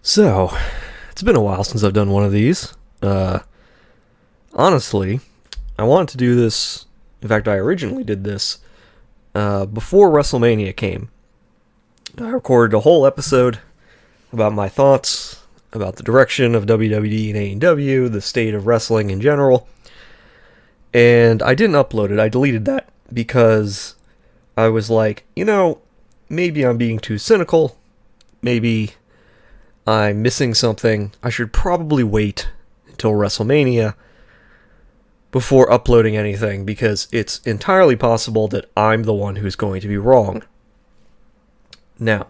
So, it's been a while since I've done one of these. Honestly, I wanted to do this. In fact, I originally did this before WrestleMania came. I recorded a whole episode about my thoughts about the direction of WWE and AEW, the state of wrestling in general. And I didn't upload it. I deleted that because I was like, maybe I'm being too cynical. Maybe I'm missing something. I should probably wait until WrestleMania before uploading anything because it's entirely possible that I'm the one who's going to be wrong. Now,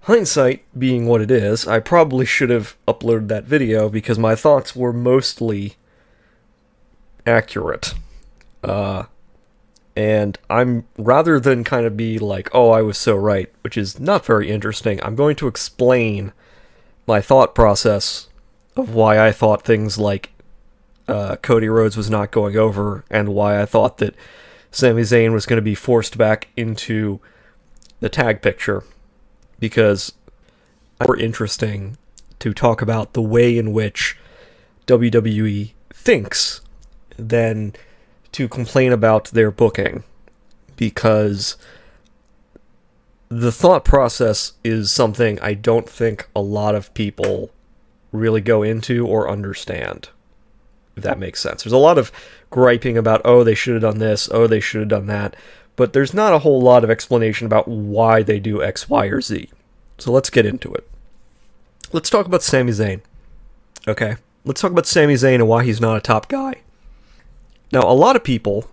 hindsight being what it is, I probably should have uploaded that video because my thoughts were mostly accurate. And I'm, rather than kind of be like, oh, I was so right, which is not very interesting, I'm going to explain my thought process of why I thought things like Cody Rhodes was not going over, and why I thought that Sami Zayn was going to be forced back into the tag picture, because it's more interesting to talk about the way in which WWE thinks than to complain about their booking, because the thought process is something I don't think a lot of people really go into or understand, if that makes sense. There's a lot of griping about, oh, they should have done this, oh, they should have done that, but there's not a whole lot of explanation about why they do X, Y, or Z. So let's get into it. Let's talk about Sami Zayn. Okay? Let's talk about Sami Zayn and why he's not a top guy. Now, a lot of people,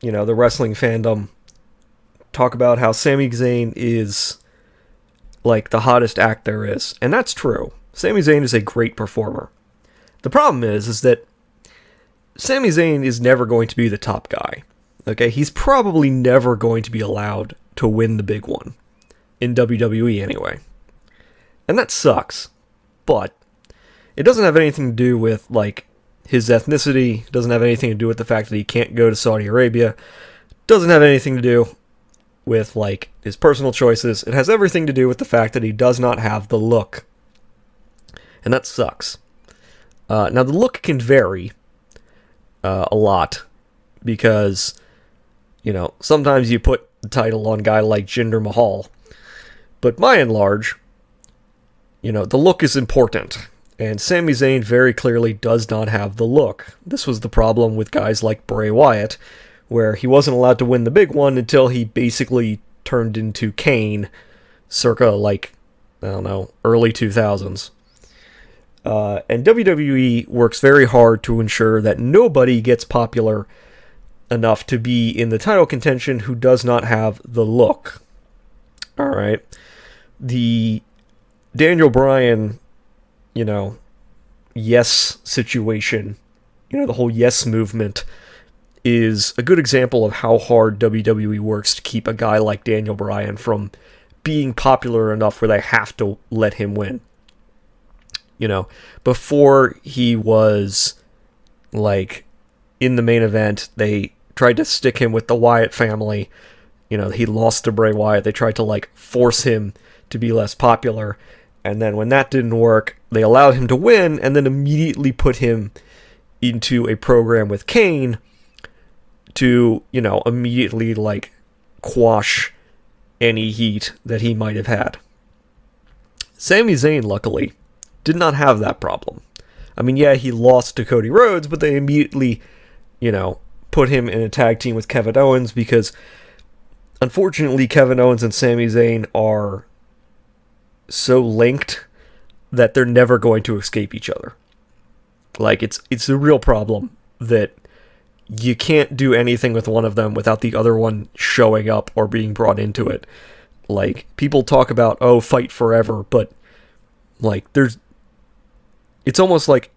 the wrestling fandom, talk about how Sami Zayn is like the hottest act there is. And that's true. Sami Zayn is a great performer. The problem is that Sami Zayn is never going to be the top guy. Okay, he's probably never going to be allowed to win the big one. In WWE, anyway. And that sucks. But it doesn't have anything to do with, his ethnicity. It doesn't have anything to do with the fact that he can't go to Saudi Arabia. It doesn't have anything to do with, his personal choices. It has everything to do with the fact that he does not have the look. And that sucks. Now, the look can vary a lot, because, sometimes you put the title on a guy like Jinder Mahal, but by and large, the look is important, and Sami Zayn very clearly does not have the look. This was the problem with guys like Bray Wyatt, where he wasn't allowed to win the big one until he basically turned into Kane, circa, early 2000s. And WWE works very hard to ensure that nobody gets popular enough to be in the title contention who does not have the look. Alright. The Daniel Bryan, yes situation, the whole yes movement, is a good example of how hard WWE works to keep a guy like Daniel Bryan from being popular enough where they have to let him win. Before he was, in the main event, they tried to stick him with the Wyatt family. He lost to Bray Wyatt. They tried to, force him to be less popular. And then when that didn't work, they allowed him to win and then immediately put him into a program with Kane to, immediately, quash any heat that he might have had. Sami Zayn, luckily, did not have that problem. I mean, yeah, he lost to Cody Rhodes, but they immediately, put him in a tag team with Kevin Owens because, unfortunately, Kevin Owens and Sami Zayn are so linked that they're never going to escape each other. It's a real problem that you can't do anything with one of them without the other one showing up or being brought into it. People talk about, oh, fight forever, but, it's almost like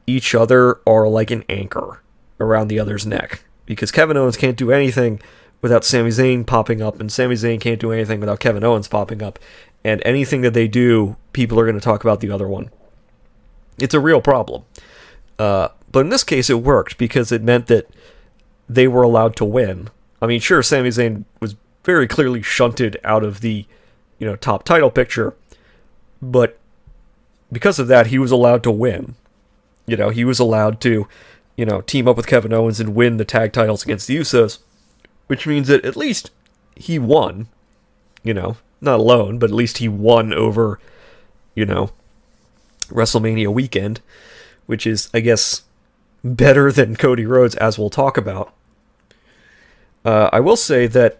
each other are like an anchor around the other's neck. Because Kevin Owens can't do anything without Sami Zayn popping up, and Sami Zayn can't do anything without Kevin Owens popping up. And anything that they do, people are going to talk about the other one. It's a real problem. But in this case, it worked because it meant that they were allowed to win. I mean, sure, Sami Zayn was very clearly shunted out of the, top title picture, but because of that, he was allowed to win. He was allowed to, team up with Kevin Owens and win the tag titles against the Usos, which means that at least he won, not alone, but at least he won over, WrestleMania weekend, which is, I guess, better than Cody Rhodes, as we'll talk about. I will say that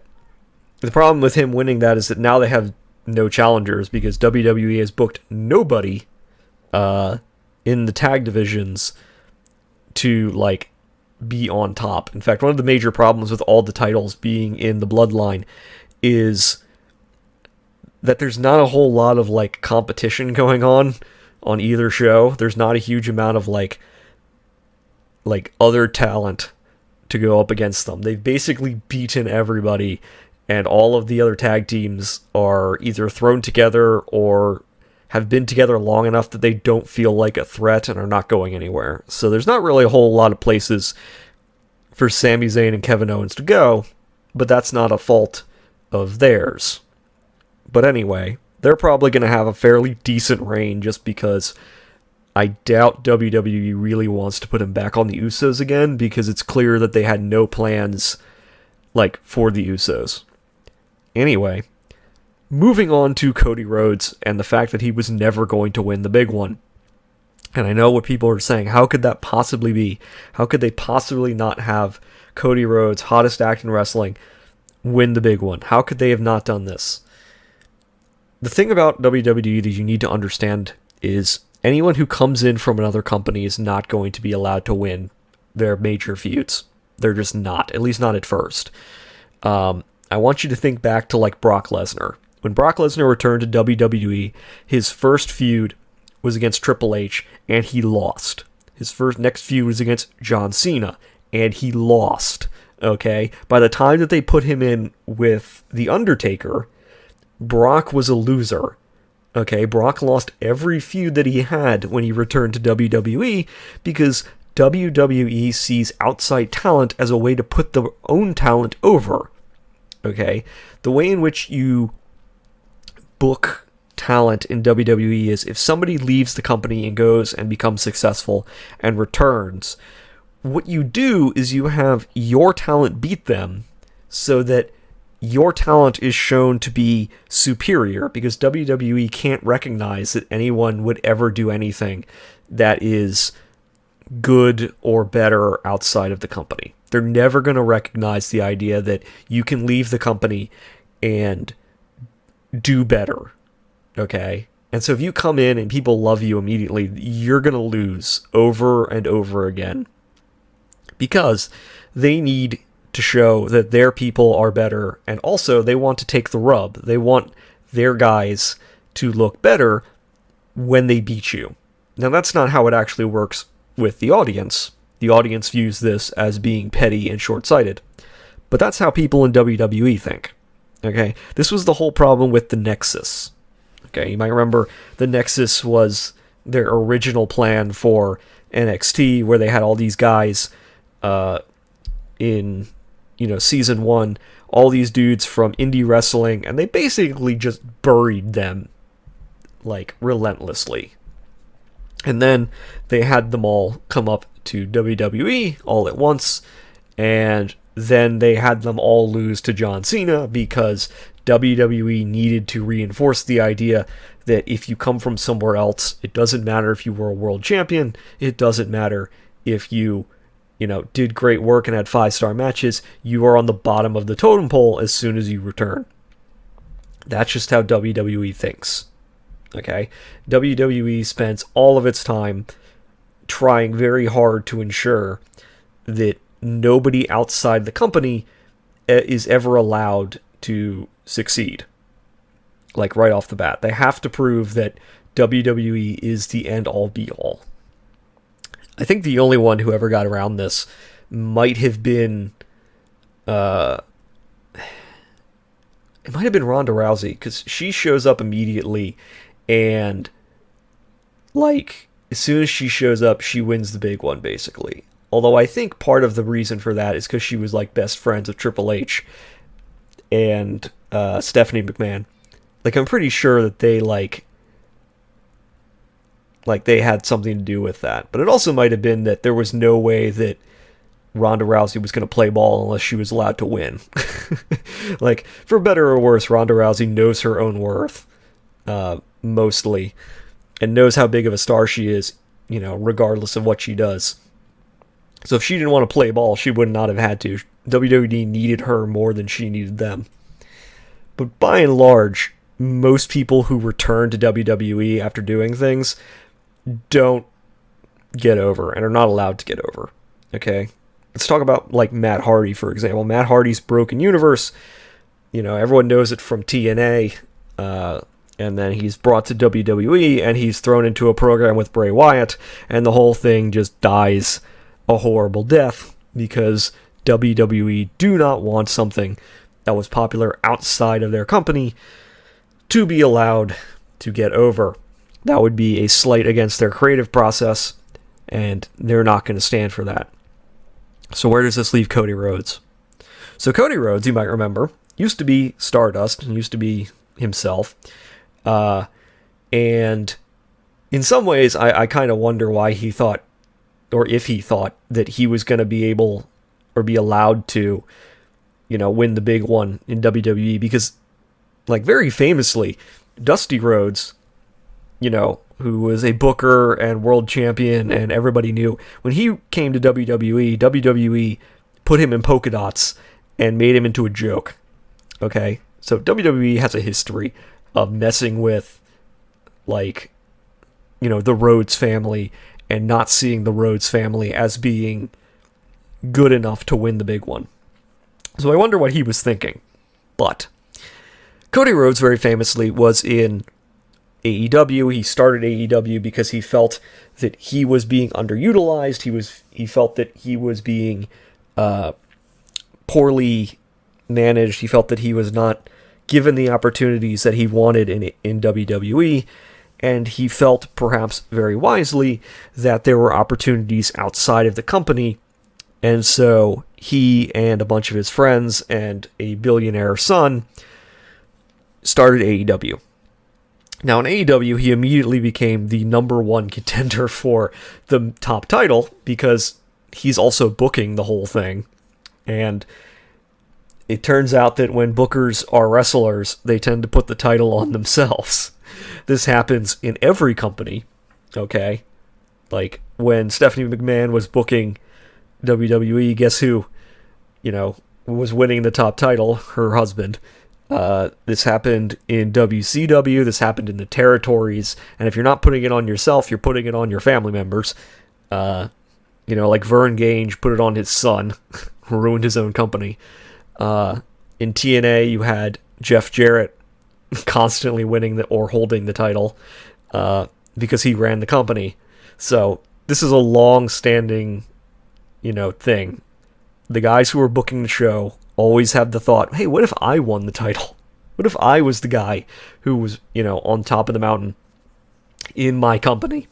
the problem with him winning that is that now they have no challengers because WWE has booked nobody in the tag divisions to, be on top. In fact, one of the major problems with all the titles being in the Bloodline is that there's not a whole lot of, competition going on either show. There's not a huge amount of, other talent to go up against them. They've basically beaten everybody, and all of the other tag teams are either thrown together or have been together long enough that they don't feel like a threat and are not going anywhere. So there's not really a whole lot of places for Sami Zayn and Kevin Owens to go, but that's not a fault of theirs. But anyway, they're probably going to have a fairly decent reign just because I doubt WWE really wants to put him back on the Usos again because it's clear that they had no plans, for the Usos. Anyway, moving on to Cody Rhodes and the fact that he was never going to win the big one. And I know what people are saying. How could that possibly be? How could they possibly not have Cody Rhodes, hottest act in wrestling, win the big one? How could they have not done this? The thing about WWE that you need to understand is anyone who comes in from another company is not going to be allowed to win their major feuds. They're just not, at least not at first. I want you to think back to Brock Lesnar. When Brock Lesnar returned to WWE, his first feud was against Triple H, and he lost. His next feud was against John Cena, and he lost. Okay? By the time that they put him in with The Undertaker, Brock was a loser. Okay? Brock lost every feud that he had when he returned to WWE because WWE sees outside talent as a way to put their own talent over. Okay? The way in which you book talent in WWE is if somebody leaves the company and goes and becomes successful and returns, what you do is you have your talent beat them so that your talent is shown to be superior because WWE can't recognize that anyone would ever do anything that is good or better outside of the company. They're never going to recognize the idea that you can leave the company and do better. Okay? And so if you come in and people love you immediately, you're going to lose over and over again. Because they need to show that their people are better, and also they want to take the rub. They want their guys to look better when they beat you. Now that's not how it actually works with the audience. The audience views this as being petty and short-sighted. But that's how people in WWE think. Okay? This was the whole problem with the Nexus. Okay, you might remember the Nexus was their original plan for NXT, where they had all these guys in, season 1, all these dudes from indie wrestling, and they basically just buried them, relentlessly. And then they had them all come up to WWE all at once, and then they had them all lose to John Cena because WWE needed to reinforce the idea that if you come from somewhere else, it doesn't matter if you were a world champion, it doesn't matter if you, did great work and had 5-star matches, you are on the bottom of the totem pole as soon as you return. That's just how WWE thinks. Okay? WWE spends all of its time trying very hard to ensure that nobody outside the company is ever allowed to succeed. Right off the bat. They have to prove that WWE is the end-all be-all. I think the only one who ever got around this might have been... it might have been Ronda Rousey, because she shows up immediately, and, as soon as she shows up, she wins the big one, basically. Although I think part of the reason for that is because she was, best friends with Triple H and Stephanie McMahon. Like, I'm pretty sure that they, they had something to do with that. But it also might have been that there was no way that Ronda Rousey was going to play ball unless she was allowed to win. Like, for better or worse, Ronda Rousey knows her own worth, mostly, and knows how big of a star she is, regardless of what she does. So if she didn't want to play ball, she would not have had to. WWE needed her more than she needed them. But by and large, most people who return to WWE after doing things don't get over and are not allowed to get over. Okay? Let's talk about, like, Matt Hardy, for example. Matt Hardy's Broken Universe, everyone knows it from TNA, and then he's brought to WWE, and he's thrown into a program with Bray Wyatt, and the whole thing just dies a horrible death, because WWE do not want something that was popular outside of their company to be allowed to get over. That would be a slight against their creative process, and they're not going to stand for that. So where does this leave Cody Rhodes? So Cody Rhodes, you might remember, used to be Stardust and used to be himself. And in some ways, I kind of wonder why he thought, or if he thought, that he was going to be able or be allowed to, win the big one in WWE. Because, like, very famously, Dusty Rhodes, who was a booker and world champion and everybody knew, when he came to WWE put him in polka dots and made him into a joke. Okay? So WWE has a history of messing with, like, the Rhodes family and not seeing the Rhodes family as being good enough to win the big one. So I wonder what he was thinking. But Cody Rhodes very famously was in AEW. He started AEW because he felt that he was being underutilized. He felt that he was being poorly managed. He felt that he was not given the opportunities that he wanted in WWE. And he felt, perhaps very wisely, that there were opportunities outside of the company. And so he and a bunch of his friends and a billionaire son started AEW. Now, in AEW, he immediately became the number one contender for the top title because he's also booking the whole thing. And it turns out that when bookers are wrestlers, they tend to put the title on themselves. This happens in every company, okay? Like, when Stephanie McMahon was booking WWE, guess who, was winning the top title? Her husband. This happened in WCW, this happened in the territories, and if you're not putting it on yourself, you're putting it on your family members. Like Vern Gage put it on his son, who ruined his own company. In TNA, you had Jeff Jarrett constantly winning or holding the title because he ran the company. So this is a long-standing, thing. The guys who are booking the show always have the thought, hey, what if I won the title? What if I was the guy who was, on top of the mountain in my company?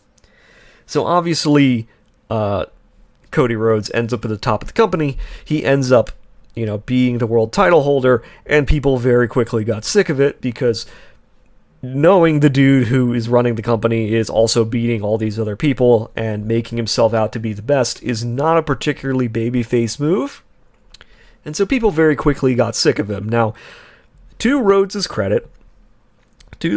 So obviously, Cody Rhodes ends up at the top of the company. He ends up, being the world title holder, and people very quickly got sick of it because knowing the dude who is running the company is also beating all these other people and making himself out to be the best is not a particularly babyface move. And so people very quickly got sick of him. Now, to the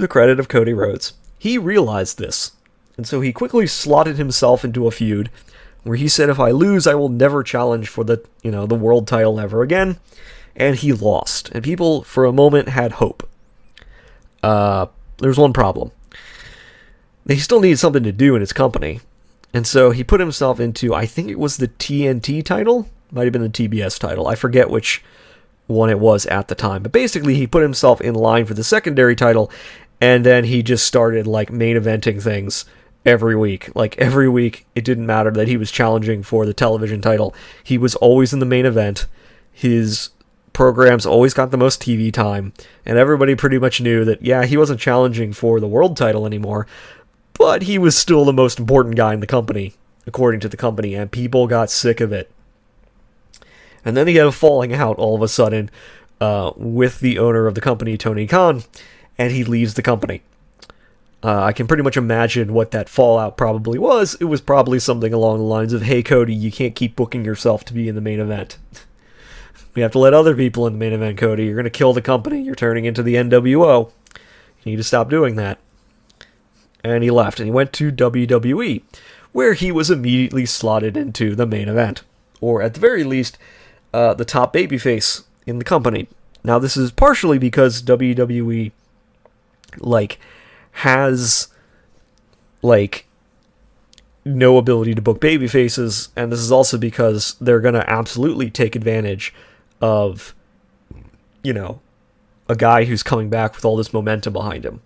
credit of Cody Rhodes, he realized this. And so he quickly slotted himself into a feud where he said, if I lose, I will never challenge for the world title ever again. And he lost. And people, for a moment, had hope. There's one problem. He still needed something to do in his company. And so he put himself into, I think it was the TNT title? Might have been the TBS title. I forget which one it was at the time. But basically, he put himself in line for the secondary title, and then he just started, main eventing things every week. Every week, it didn't matter that he was challenging for the television title. He was always in the main event. His programs always got the most TV time, and everybody pretty much knew that, yeah, he wasn't challenging for the world title anymore, but he was still the most important guy in the company, according to the company, and people got sick of it. And then he had a falling out all of a sudden with the owner of the company, Tony Khan, and he leaves the company. I can pretty much imagine what that fallout probably was. It was probably something along the lines of, hey, Cody, you can't keep booking yourself to be in the main event. We have to let other people in the main event, Cody. You're going to kill the company. You're turning into the NWO. You need to stop doing that. And he left, and he went to WWE, where he was immediately slotted into the main event. Or at the very least, the top babyface in the company. Now, this is partially because WWE, has no ability to book babyfaces, and this is also because they're going to absolutely take advantage of, a guy who's coming back with all this momentum behind him.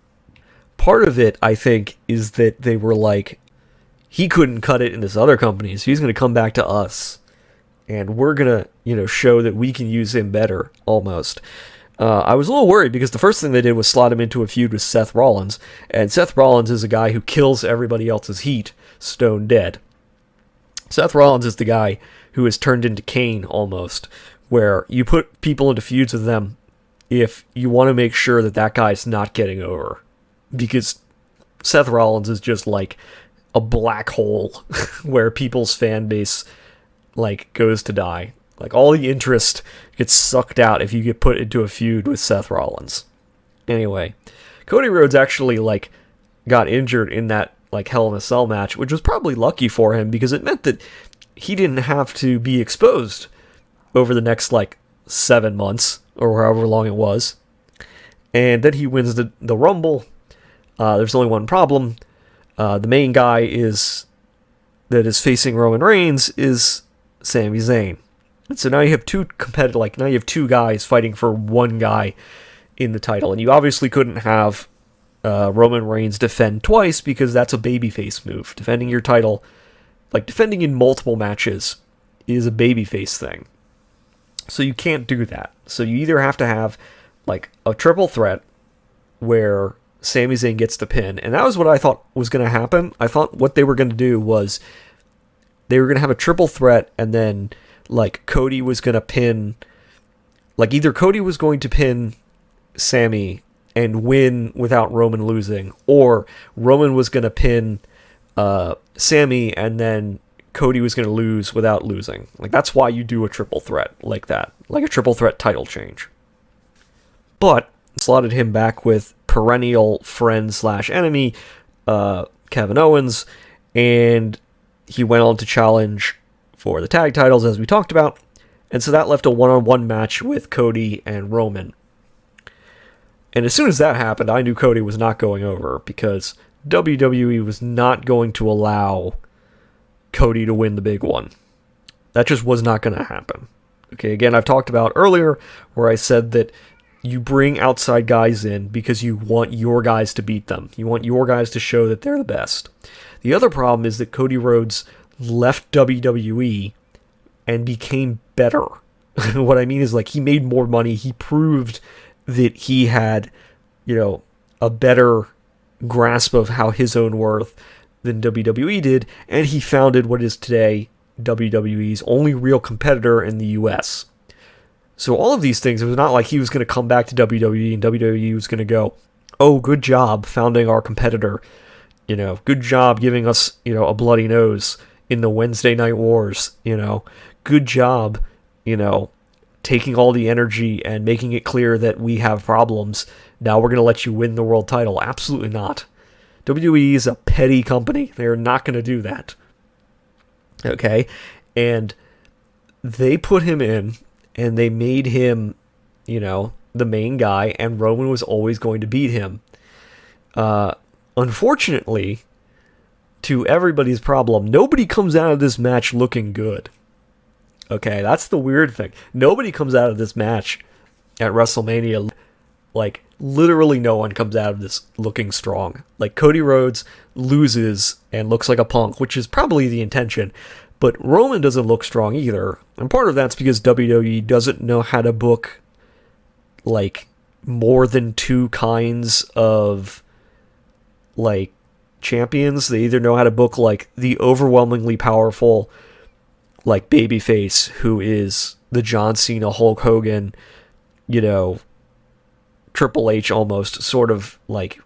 Part of it, I think, is that they were like, he couldn't cut it in this other company, so he's going to come back to us, and we're going to, show that we can use him better, almost. I was a little worried because the first thing they did was slot him into a feud with Seth Rollins, and Seth Rollins is a guy who kills everybody else's heat stone dead. Seth Rollins is the guy who has turned into Kane, almost, where you put people into feuds with them if you want to make sure that that guy's not getting over. Because Seth Rollins is just like a black hole where people's fan base goes to die. All the interest gets sucked out if you get put into a feud with Seth Rollins. Anyway, Cody Rhodes actually got injured in that Hell in a Cell match, which was probably lucky for him because it meant that he didn't have to be exposed over the next 7 months or however long it was. And then he wins the Rumble. There's only one problem. The main guy that is facing Roman Reigns is Sami Zayn. And so now you have two guys fighting for one guy in the title. And you obviously couldn't have Roman Reigns defend twice because that's a babyface move. Defending your title, defending in multiple matches, is a babyface thing. So you can't do that. So you either have to have a triple threat where Sami Zayn gets the pin. And that was what I thought was going to happen. I thought what they were going to do was they were going to have a triple threat and then Cody was going to pin, either Cody was going to pin Sami and win without Roman losing, or Roman was going to pin Sami and then Cody was going to lose without losing. That's why you do a triple threat like that, a triple threat title change. But slotted him back with perennial friend/enemy Kevin Owens, and he went on to challenge for the tag titles, as we talked about, and so that left a one-on-one match with Cody and Roman. And as soon as that happened, I knew Cody was not going over, because WWE was not going to allow Cody to win the big one. That just was not going to happen. Okay, again, I've talked about earlier where I said that you bring outside guys in because you want your guys to beat them. You want your guys to show that they're the best. The other problem is that Cody Rhodes left WWE and became better. What I mean is he made more money. He proved that he had, a better grasp of how his own worth than WWE did, and he founded what is today WWE's only real competitor in the US. So all of these things, it was not like he was going to come back to WWE and WWE was going to go, oh, good job founding our competitor. Good job giving us, a bloody nose in the Wednesday Night Wars. Good job, taking all the energy and making it clear that we have problems. Now we're going to let you win the world title. Absolutely not. WWE is a petty company. They're not going to do that. Okay? And they put him in, and they made him, the main guy, and Roman was always going to beat him. Unfortunately, to everybody's problem, nobody comes out of this match looking good. Okay, that's the weird thing. Nobody comes out of this match at WrestleMania, literally no one comes out of this looking strong. Cody Rhodes loses and looks like a punk, which is probably the intention, but Roman doesn't look strong either. And part of that's because WWE doesn't know how to book, more than two kinds of, champions. They either know how to book, the overwhelmingly powerful, babyface who is the John Cena, Hulk Hogan, Triple H almost sort of like,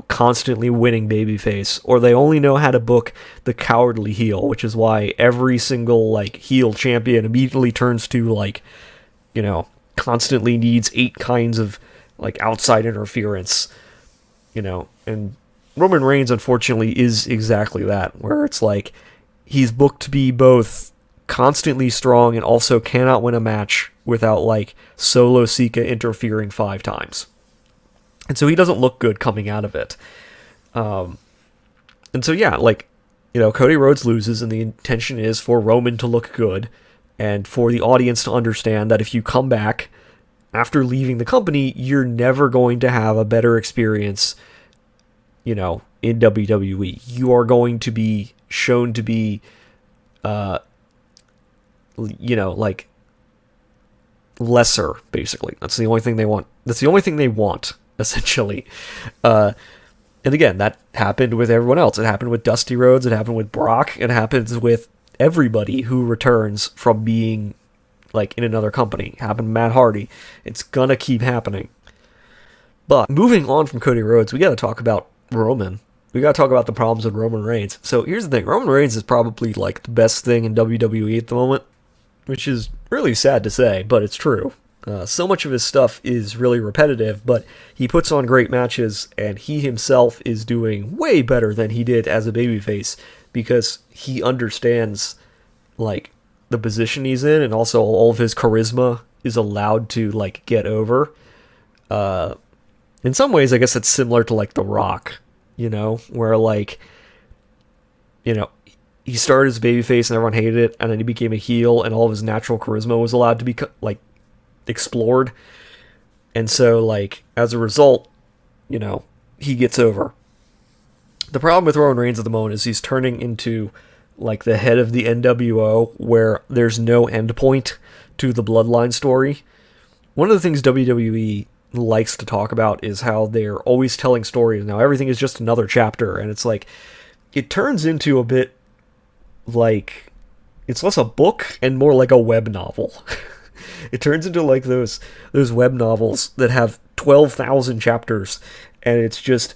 constantly winning babyface, or they only know how to book the cowardly heel, which is why every single like heel champion immediately turns to like, constantly needs 8 kinds of like outside interference, and Roman Reigns unfortunately is exactly that, where it's like he's booked to be both constantly strong and also cannot win a match without like Solo Sika interfering 5 times. And so he doesn't look good coming out of it. And so, yeah, like, Cody Rhodes loses, and the intention is for Roman to look good, and for the audience to understand that if you come back after leaving the company, you're never going to have a better experience, in WWE. You are going to be shown to be, like, lesser, basically. That's the only thing they want. That's the only thing they want, essentially. And again, that happened with everyone else. It happened with Dusty Rhodes. It happened with Brock. It happens with everybody who returns from being like in another company. It happened to Matt Hardy. It's gonna keep happening. But moving on from Cody Rhodes, we gotta talk about Roman. We gotta talk about the problems with Roman Reigns. So here's the thing. Roman Reigns is probably like the best thing in WWE at the moment, which is really sad to say, but it's true. So much of his stuff is really repetitive, but he puts on great matches, and he himself is doing way better than he did as a babyface, because he understands, like, the position he's in, and also all of his charisma is allowed to, like, get over. In some ways, I guess it's similar to, like, The Rock, where, like, he started as a babyface and everyone hated it, and then he became a heel, and all of his natural charisma was allowed to be, like, explored. And so, like, as a result, he gets over. The problem with Roman Reigns at the moment is he's turning into, like, the head of the NWO, where there's no end point to the Bloodline story. One of the things WWE likes to talk about is how they're always telling stories. Now, everything is just another chapter, and it's like, it turns into a bit like, it's less a book and more like a web novel. It turns into like those web novels that have 12,000 chapters, and it's just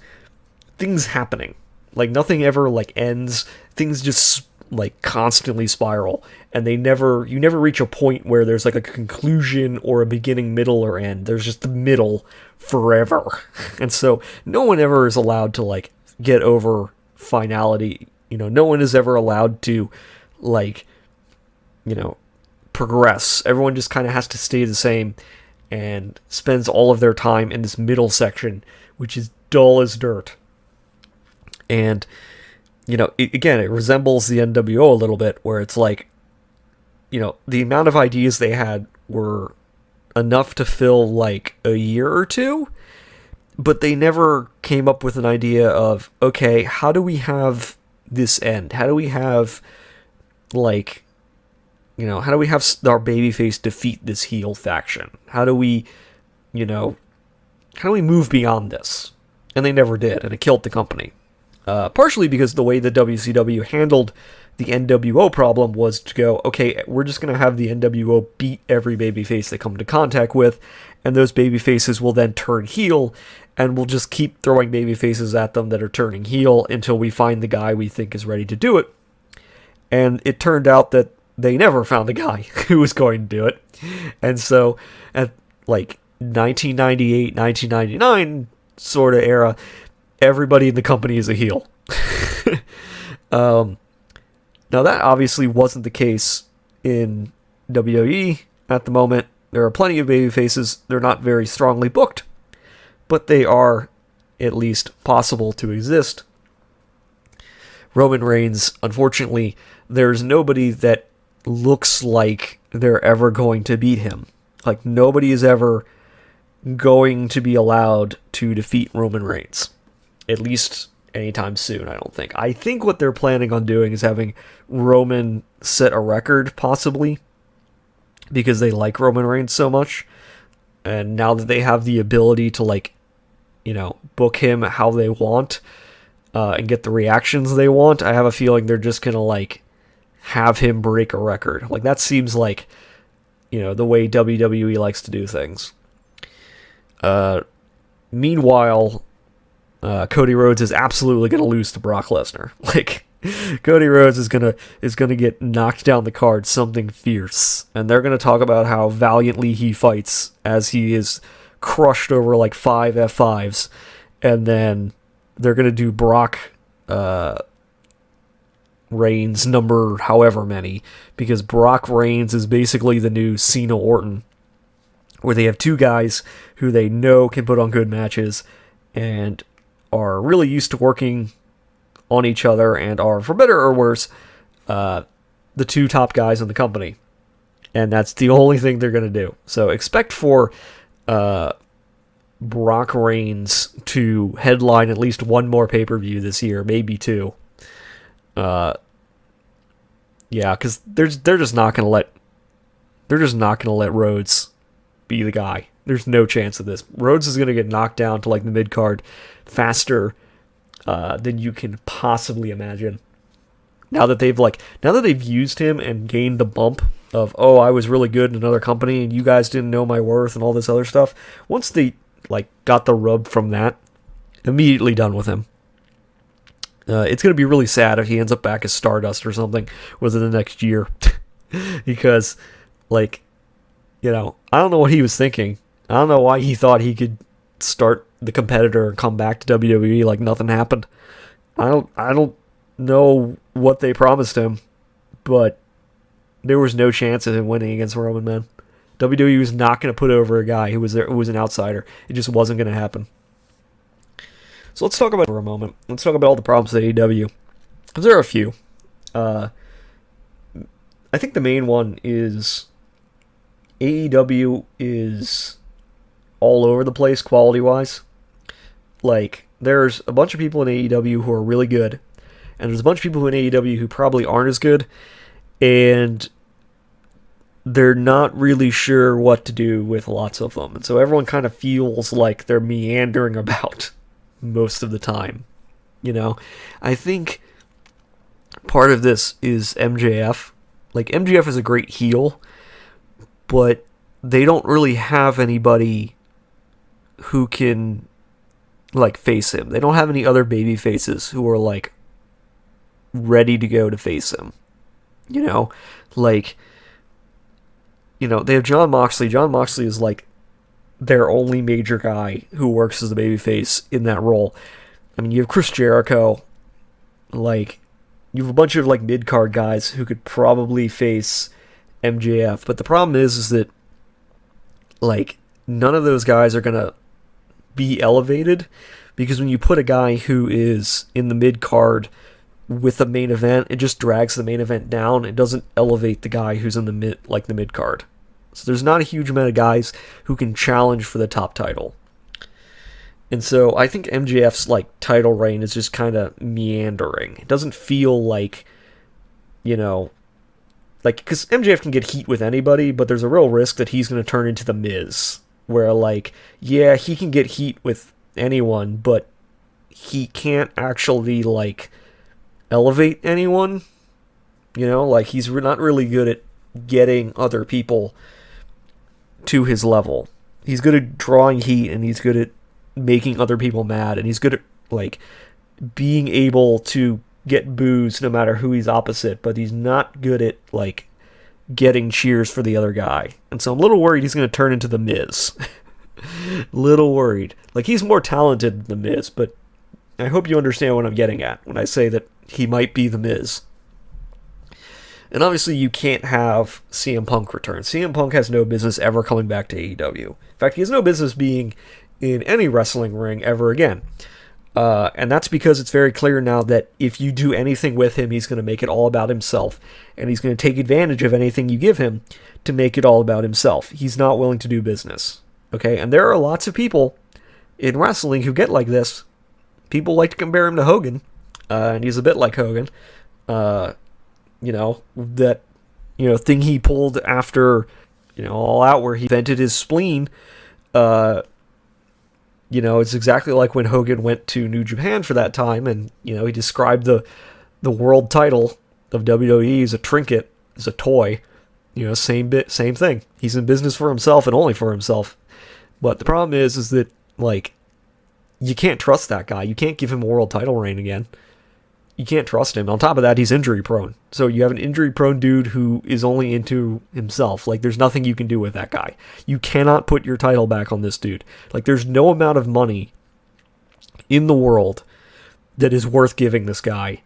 things happening. Like, nothing ever like ends. Things just like constantly spiral, and you never reach a point where there's like a conclusion or a beginning, middle, or end. There's just the middle forever. And so no one ever is allowed to like get over finality. No one is ever allowed to like, progress. Everyone just kind of has to stay the same and spends all of their time in this middle section, which is dull as dirt. And, it resembles the NWO a little bit, where it's like, the amount of ideas they had were enough to fill like a year or two, but they never came up with an idea of, okay, how do we have this end? How do we have, like, how do we have our babyface defeat this heel faction? How do we move beyond this? And they never did, and it killed the company. Partially because the way the WCW handled the NWO problem was to go, okay, we're just going to have the NWO beat every babyface they come into contact with, and those babyfaces will then turn heel, and we'll just keep throwing babyfaces at them that are turning heel until we find the guy we think is ready to do it. And it turned out that they never found a guy who was going to do it. And so at like 1998, 1999 sort of era, everybody in the company is a heel. Now that obviously wasn't the case in WWE at the moment. There are plenty of baby faces. They're not very strongly booked, but they are at least possible to exist. Roman Reigns, unfortunately, there's nobody that looks like they're ever going to beat him. Like, nobody is ever going to be allowed to defeat Roman Reigns. At least anytime soon, I don't think. I think what they're planning on doing is having Roman set a record, possibly, because they like Roman Reigns so much. And now that they have the ability to, like, book him how they want, and get the reactions they want, I have a feeling they're just gonna, like, have him break a record. Like, that seems like, the way WWE likes to do things. Meanwhile, Cody Rhodes is absolutely going to lose to Brock Lesnar. Like, Cody Rhodes is gonna get knocked down the card something fierce, and they're gonna talk about how valiantly he fights as he is crushed over like 5 F5s, and then they're gonna do Brock Reigns number however many, because Brock Reigns is basically the new Cena Orton, where they have two guys who they know can put on good matches and are really used to working on each other and are, for better or worse, the two top guys in the company. And that's the only thing they're going to do. So expect for Brock Reigns to headline at least one more pay-per-view this year, maybe two. Yeah, because they're just not going to let Rhodes be the guy. There's no chance of this. Rhodes is going to get knocked down to like the mid-card faster than you can possibly imagine. Now that they've used him and gained the bump of, oh, I was really good in another company and you guys didn't know my worth and all this other stuff. Once they got the rub from that, immediately done with him. It's going to be really sad if he ends up back as Stardust or something within the next year. Because, I don't know what he was thinking. I don't know why he thought he could start the competitor and come back to WWE like nothing happened. I don't know what they promised him, but there was no chance of him winning against Roman, man. WWE was not going to put over a guy who was an outsider. It just wasn't going to happen. So let's talk about it for a moment. Let's talk about all the problems with AEW. Because there are a few. I think the main one is AEW is all over the place quality-wise. Like, there's a bunch of people in AEW who are really good, and there's a bunch of people in AEW who probably aren't as good, and they're not really sure what to do with lots of them. And so everyone kind of feels like they're meandering about most of the time. I think part of this is MJF. Like, MJF is a great heel, but they don't really have anybody who can face him. They don't have any other baby faces who are ready to go to face him. They have Jon Moxley. Jon Moxley is their only major guy who works as a babyface in that role. I mean, you have Chris Jericho. You have a bunch of mid-card guys who could probably face MJF, but the problem is that none of those guys are gonna be elevated, because when you put a guy who is in the mid-card with the main event, it just drags the main event down. It doesn't elevate the guy who's in the mid-card. So there's not a huge amount of guys who can challenge for the top title. And so I think MJF's title reign is just kind of meandering. It doesn't feel because MJF can get heat with anybody, but there's a real risk that he's going to turn into the Miz, where yeah, he can get heat with anyone, but he can't actually elevate anyone. He's not really good at getting other people to his level. He's good at drawing heat, and he's good at making other people mad, and he's good at being able to get boos no matter who he's opposite, but he's not good at getting cheers for the other guy. And so I'm a little worried he's going to turn into the Miz. Little worried. He's more talented than the Miz, but I hope you understand what I'm getting at when I say that he might be the Miz. And obviously you can't have CM Punk return. CM Punk has no business ever coming back to AEW. In fact, he has no business being in any wrestling ring ever again. And that's because it's very clear now that if you do anything with him, he's going to make it all about himself. And he's going to take advantage of anything you give him to make it all about himself. He's not willing to do business. Okay? And there are lots of people in wrestling who get like this. People like to compare him to Hogan. And he's a bit like Hogan. That thing he pulled after, All Out, where he vented his spleen. It's exactly like when Hogan went to New Japan for that time, and, he described the world title of WWE as a trinket, as a toy. Same thing. He's in business for himself and only for himself. But the problem is that, like, you can't trust that guy. You can't give him a world title reign again. You can't trust him. On top of that, he's injury prone. So you have an injury prone dude who is only into himself. Like, there's nothing you can do with that guy. You cannot put your title back on this dude. Like, there's no amount of money in the world that is worth giving this guy,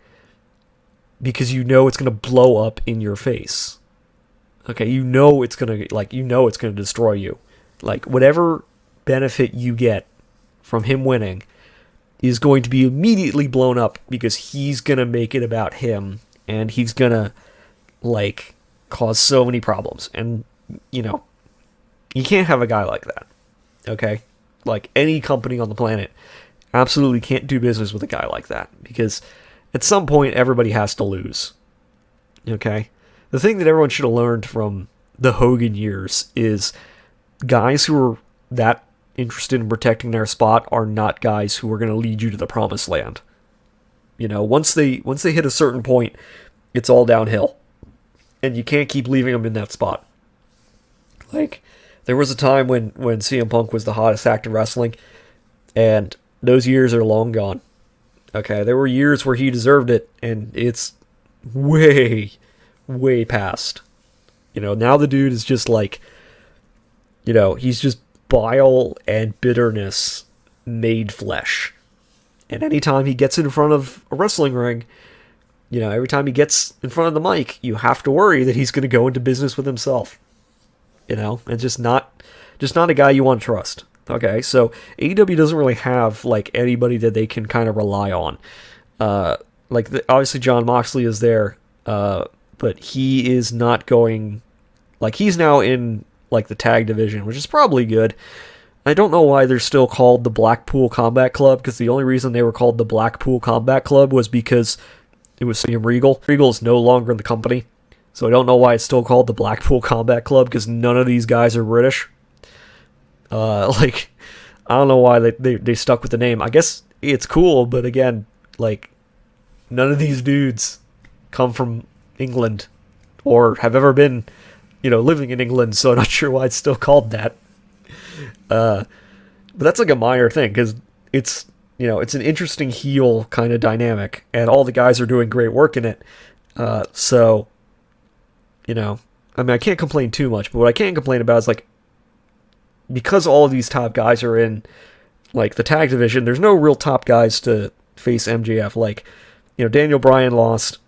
because you know it's going to blow up in your face. Okay, you know it's going to destroy you. Like, whatever benefit you get from him winning is going to be immediately blown up, because he's going to make it about him, and he's going to, like, cause so many problems. And, you can't have a guy like that. Okay? Like, any company on the planet absolutely can't do business with a guy like that, because at some point everybody has to lose. Okay? The thing that everyone should have learned from the Hogan years is guys who are that interested in protecting their spot are not guys who are going to lead you to the promised land. Once they hit a certain point, it's all downhill, and you can't keep leaving them in that spot. Like, there was a time when CM Punk was the hottest act in wrestling, and those years are long gone. Okay, there were years where he deserved it, and it's way, way past. Now the dude is just like, he's just bile and bitterness made flesh. And anytime he gets in front of a wrestling ring, every time he gets in front of the mic, you have to worry that he's going to go into business with himself. And just not a guy you want to trust. Okay, so AEW doesn't really have, like, anybody that they can kind of rely on. Obviously Jon Moxley is there, but he is not going, like, he's now in, like, the tag division, which is probably good. I don't know why they're still called the Blackpool Combat Club, because the only reason they were called the Blackpool Combat Club was because it was William Regal. Regal is no longer in the company, so I don't know why it's still called the Blackpool Combat Club, because none of these guys are British. I don't know why they stuck with the name. I guess it's cool, but again, like, none of these dudes come from England or have ever been, living in England, so I'm not sure why it's still called that. But that's like a minor thing, because it's, it's an interesting heel kind of dynamic, and all the guys are doing great work in it. So, I can't complain too much, but what I can complain about is, like, because all of these top guys are in, like, the tag division, there's no real top guys to face MJF. Like, Daniel Bryan lost,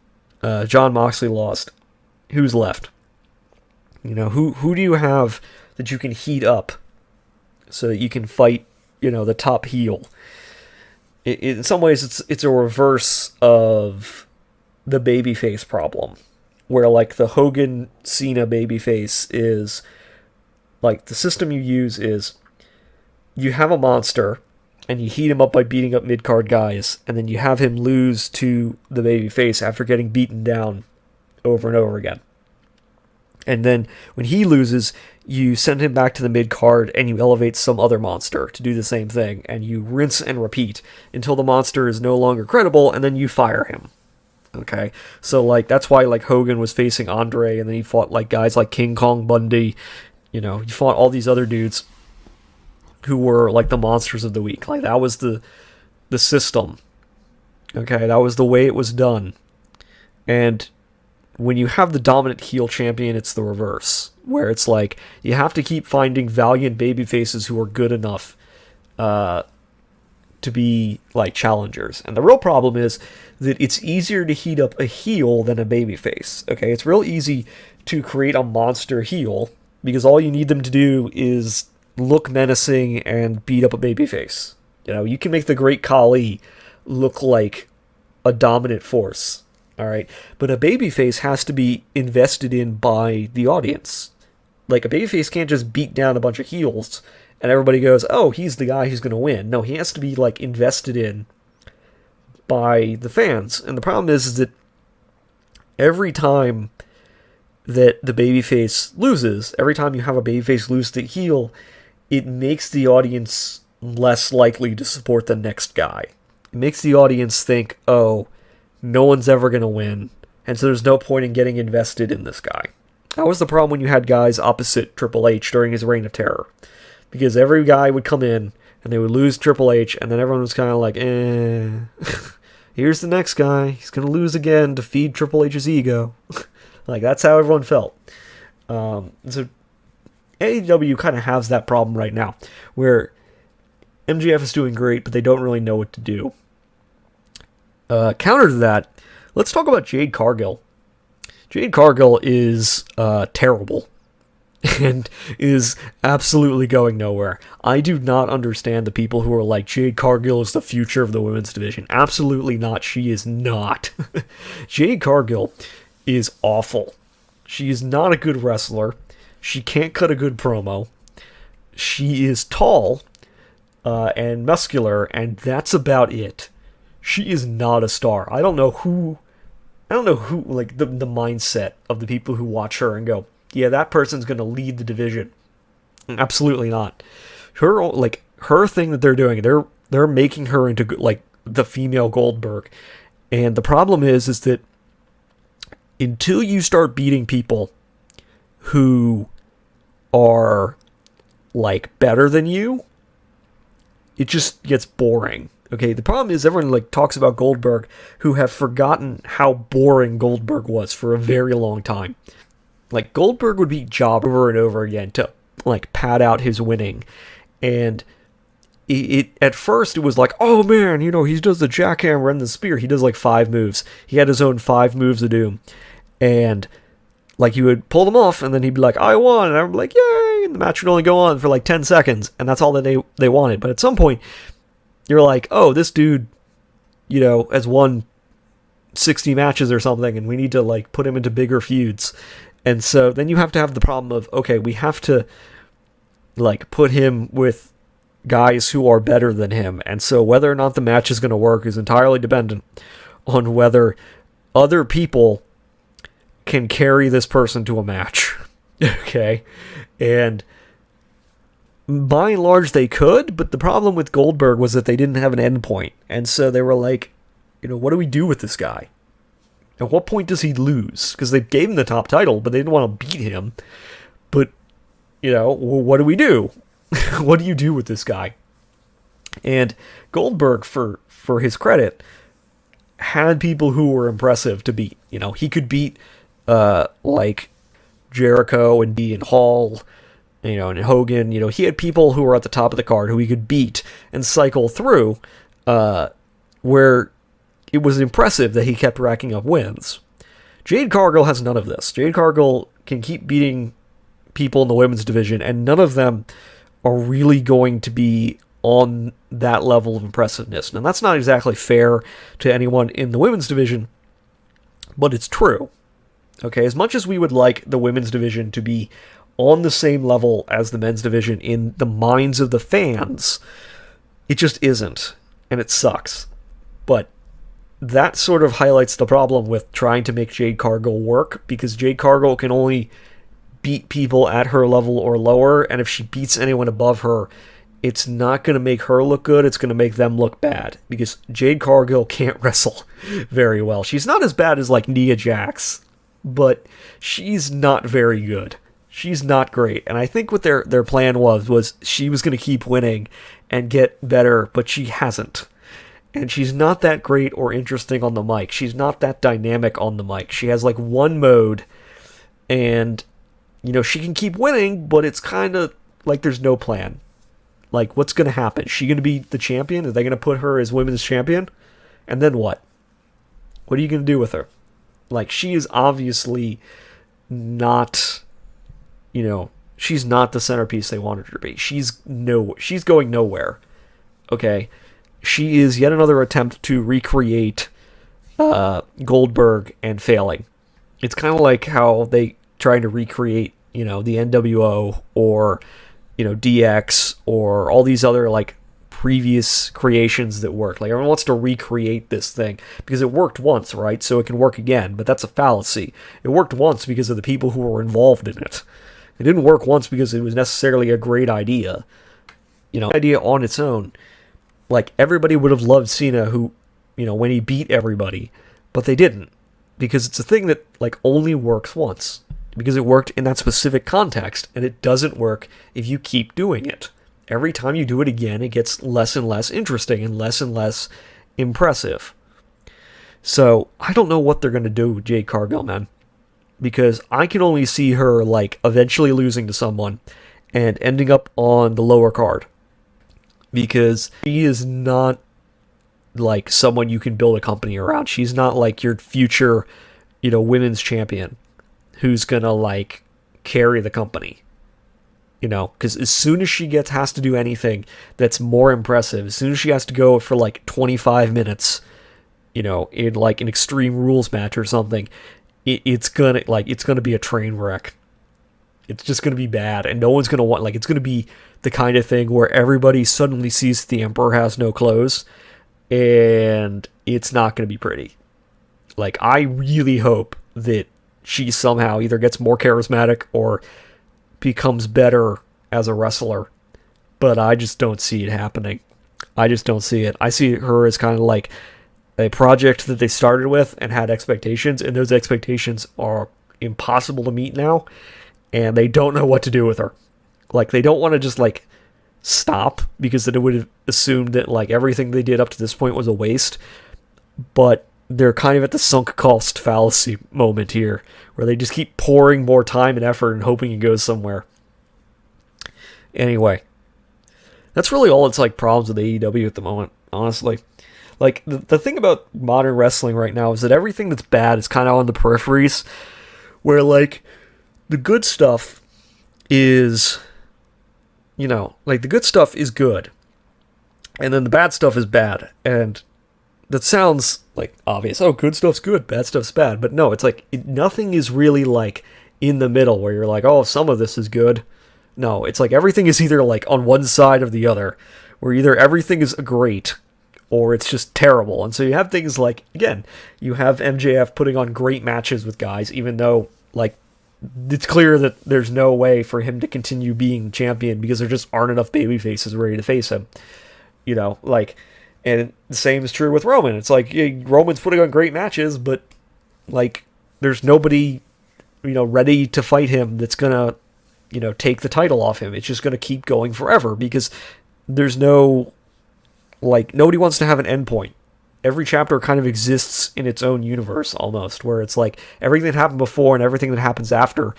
Jon Moxley lost. Who's left? Who do you have that you can heat up so that you can fight, the top heel? In some ways, it's a reverse of the babyface problem, where, like, the Hogan Cena babyface is, like, the system you use is you have a monster and you heat him up by beating up mid-card guys, and then you have him lose to the babyface after getting beaten down over and over again. And then when he loses, you send him back to the mid-card and you elevate some other monster to do the same thing, and you rinse and repeat until the monster is no longer credible, and then you fire him. Okay? So, like, that's why, like, Hogan was facing Andre, and then he fought, like, guys like King Kong Bundy. He fought all these other dudes who were, like, the monsters of the week. Like, that was the system. Okay, that was the way it was done. And when you have the dominant heel champion, it's the reverse, where it's like, you have to keep finding valiant babyfaces who are good enough to be, like, challengers. And the real problem is that it's easier to heat up a heel than a babyface. Okay, it's real easy to create a monster heel, because all you need them to do is look menacing and beat up a babyface. You can make the Great Khali look like a dominant force, all right? But a babyface has to be invested in by the audience. Like, a babyface can't just beat down a bunch of heels and everybody goes, oh, he's the guy who's going to win. No, he has to be, like, invested in by the fans. And the problem is that every time that the babyface loses, every time you have a babyface lose to heel, it makes the audience less likely to support the next guy. It makes the audience think, oh, no one's ever going to win, and so there's no point in getting invested in this guy. That was the problem when you had guys opposite Triple H during his reign of terror. because every guy would come in and they would lose Triple H, and then everyone was kind of like, here's the next guy. He's going to lose again to feed Triple H's ego. Like, that's how everyone felt. So AEW kind of has that problem right now, where MJF is doing great, but they don't really know what to do. Counter to that, let's talk about Jade Cargill. Jade Cargill is terrible and is absolutely going nowhere. I do not understand the people who are like, Jade Cargill is the future of the women's division. Absolutely not. She is not. Jade Cargill is awful. She is not a good wrestler. She can't cut a good promo. She is tall and muscular, and that's about it. She is not a star. I don't know who, like, the mindset of the people who watch her and go, yeah, that person's going to lead the division. Absolutely not. Her thing that they're doing, they're making her into, like, the female Goldberg. And the problem is that until you start beating people who are, like, better than you, it just gets boring. Okay, the problem is everyone, like, talks about Goldberg who have forgotten how boring Goldberg was for a very long time. Like, Goldberg would beat Job over and over again to, like, pad out his winning. And it at first it was like, oh man, you know, he does the jackhammer and the spear. He does, like, 5 moves. He had his own 5 moves of doom. And, like, he would pull them off, and then he'd be like, I won. And I'm like, yay! And the match would only go on for, like, 10 seconds. And that's all that they wanted. But at some point, you're like, oh, this dude, you know, has won 60 matches or something, and we need to, like, put him into bigger feuds. And so then you have to have the problem of, okay, we have to, like, put him with guys who are better than him. And so whether or not the match is going to work is entirely dependent on whether other people can carry this person to a match. Okay? And by and large, they could, but the problem with Goldberg was that they didn't have an end point. And so they were like, you know, what do we do with this guy? At what point does he lose? Because they gave him the top title, but they didn't want to beat him. But, you know, what do we do? What do you do with this guy? And Goldberg, for his credit, had people who were impressive to beat. You know, he could beat, like, Jericho and Dean Hall, you know, and Hogan. You know, he had people who were at the top of the card who he could beat and cycle through, where it was impressive that he kept racking up wins. Jade Cargill has none of this. Jade Cargill can keep beating people in the women's division, and none of them are really going to be on that level of impressiveness. Now, that's not exactly fair to anyone in the women's division, but it's true. Okay, as much as we would like the women's division to be on the same level as the men's division in the minds of the fans, it just isn't, and it sucks. But that sort of highlights the problem with trying to make Jade Cargill work, because Jade Cargill can only beat people at her level or lower, and if she beats anyone above her, it's not going to make her look good, it's going to make them look bad, because Jade Cargill can't wrestle very well. She's not as bad as, like, Nia Jax, but she's not very good. She's not great, and I think what their plan was she was going to keep winning and get better, but she hasn't. And she's not that great or interesting on the mic. She's not that dynamic on the mic. She has, like, one mode, and, you know, she can keep winning, but it's kind of like there's no plan. Like, what's going to happen? Is she going to be the champion? Are they going to put her as women's champion? And then what? What are you going to do with her? Like, she is obviously not, you know, she's not the centerpiece they wanted her to be. She's going nowhere. Okay? She is yet another attempt to recreate Goldberg and failing. It's kind of like how they try to recreate, you know, the NWO or, you know, DX or all these other, like, previous creations that worked. Like, everyone wants to recreate this thing because it worked once, right? So it can work again, but that's a fallacy. It worked once because of the people who were involved in it. It didn't work once because it was necessarily a great idea. You know, idea on its own. Like, everybody would have loved Cena, who, you know, when he beat everybody, but they didn't, because it's a thing that, like, only works once, because it worked in that specific context, and it doesn't work if you keep doing it. every time you do it again, it gets less and less interesting and less impressive. So I don't know what they're going to do with Jade Cargill, man. Because I can only see her, like, eventually losing to someone and ending up on the lower card. Because she is not, like, someone you can build a company around. She's not, like, your future, women's champion who's gonna, like, carry the company. Because as soon as she has to do anything that's more impressive, as soon as she has to go for, like, 25 minutes, in, like, an Extreme Rules match or something, it's gonna be a train wreck. It's just gonna be bad, and no one's gonna want. Like, it's gonna be the kind of thing where everybody suddenly sees the Emperor has no clothes, and it's not gonna be pretty. Like, I really hope that she somehow either gets more charismatic or becomes better as a wrestler, but I just don't see it happening. I just don't see it. I see her as kind of like a project that they started with and had expectations, and those expectations are impossible to meet now, and they don't know what to do with her. Like, they don't want to just, like, stop, because then it would have assumed that, like, everything they did up to this point was a waste, but they're kind of at the sunk cost fallacy moment here, where they just keep pouring more time and effort and hoping it goes somewhere. Anyway, that's really all it's like problems with AEW at the moment, honestly. Like, the thing about modern wrestling right now is that everything that's bad is kind of on the peripheries, where, like, the good stuff is, like, the good stuff is good, and then the bad stuff is bad, and that sounds, like, obvious. Oh, good stuff's good, bad stuff's bad, but no, it's like, nothing is really, like, in the middle, where you're like, oh, some of this is good. No, it's like everything is either, like, on one side or the other, where either everything is great, or it's just terrible. And so you have things like, again, you have MJF putting on great matches with guys, even though, like, it's clear that there's no way for him to continue being champion because there just aren't enough baby faces ready to face him. Like, and the same is true with Roman. It's like, yeah, Roman's putting on great matches, but, like, there's nobody, ready to fight him that's gonna, take the title off him. It's just gonna keep going forever because there's no, like, nobody wants to have an endpoint. Every chapter kind of exists in its own universe, almost, where it's like everything that happened before and everything that happens after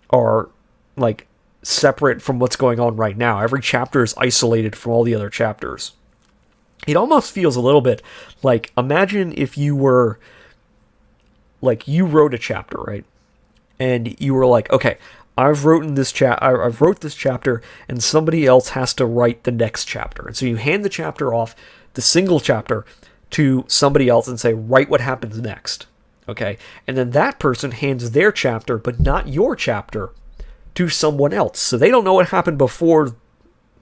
are, like, separate from what's going on right now. Every chapter is isolated from all the other chapters. It almost feels a little bit like, imagine if you were, like, you wrote a chapter, right? And you were like, okay, I've wrote this chapter, and somebody else has to write the next chapter. And so you hand the chapter off, the single chapter, to somebody else and say, write what happens next. Okay? And then that person hands their chapter, but not your chapter, to someone else. So they don't know what happened before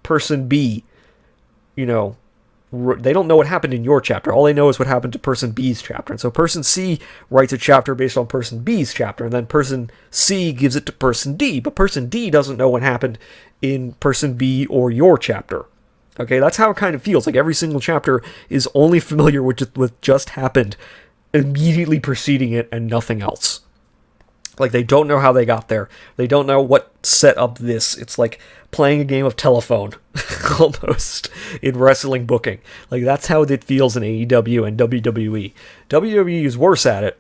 person B, they don't know what happened in your chapter. All they know is what happened to person B's chapter. And so person C writes a chapter based on person B's chapter, and then person C gives it to person D, but person D doesn't know what happened in person B or your chapter. Okay, that's how it kind of feels. Like, every single chapter is only familiar with what just happened immediately preceding it and nothing else. Like, they don't know how they got there. They don't know what set up this. It's like playing a game of telephone, almost, in wrestling booking. Like, that's how it feels in AEW and WWE. WWE is worse at it,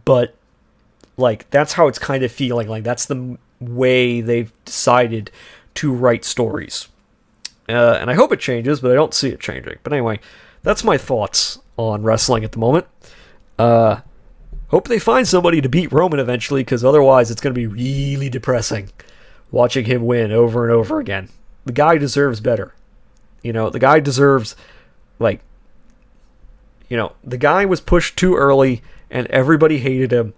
but, like, that's how it's kind of feeling. Like, that's the way they've decided to write stories. And I hope it changes, but I don't see it changing. But anyway, that's my thoughts on wrestling at the moment. Hope they find somebody to beat Roman eventually, because otherwise it's going to be really depressing watching him win over and over again. The guy deserves better. The guy deserves, like, the guy was pushed too early and everybody hated him,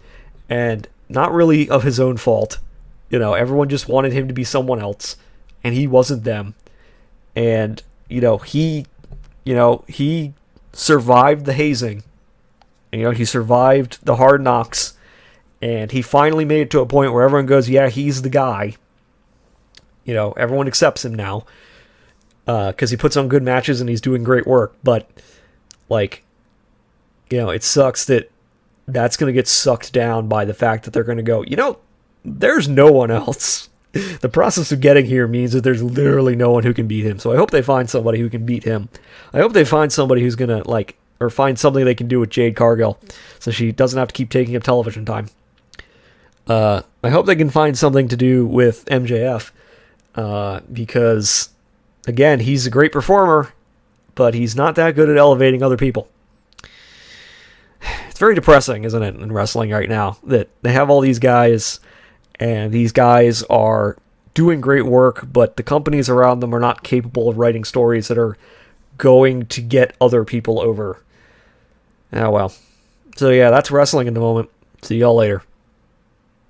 and not really of his own fault. Everyone just wanted him to be someone else, and he wasn't them. And, he survived the hazing. He survived the hard knocks, and he finally made it to a point where everyone goes, yeah, he's the guy. Everyone accepts him now, because he puts on good matches and he's doing great work. But, like, it sucks that that's going to get sucked down by the fact that they're going to go, there's no one else. The process of getting here means that there's literally no one who can beat him. So I hope they find somebody who can beat him. I hope they find somebody who's gonna or find something they can do with Jade Cargill, so she doesn't have to keep taking up television time. I hope they can find something to do with MJF, because again, he's a great performer, but he's not that good at elevating other people. It's very depressing, isn't it, in wrestling right now, that they have all these guys, and these guys are doing great work, but the companies around them are not capable of writing stories that are going to get other people over. Oh well. So yeah, that's wrestling in the moment. See y'all later.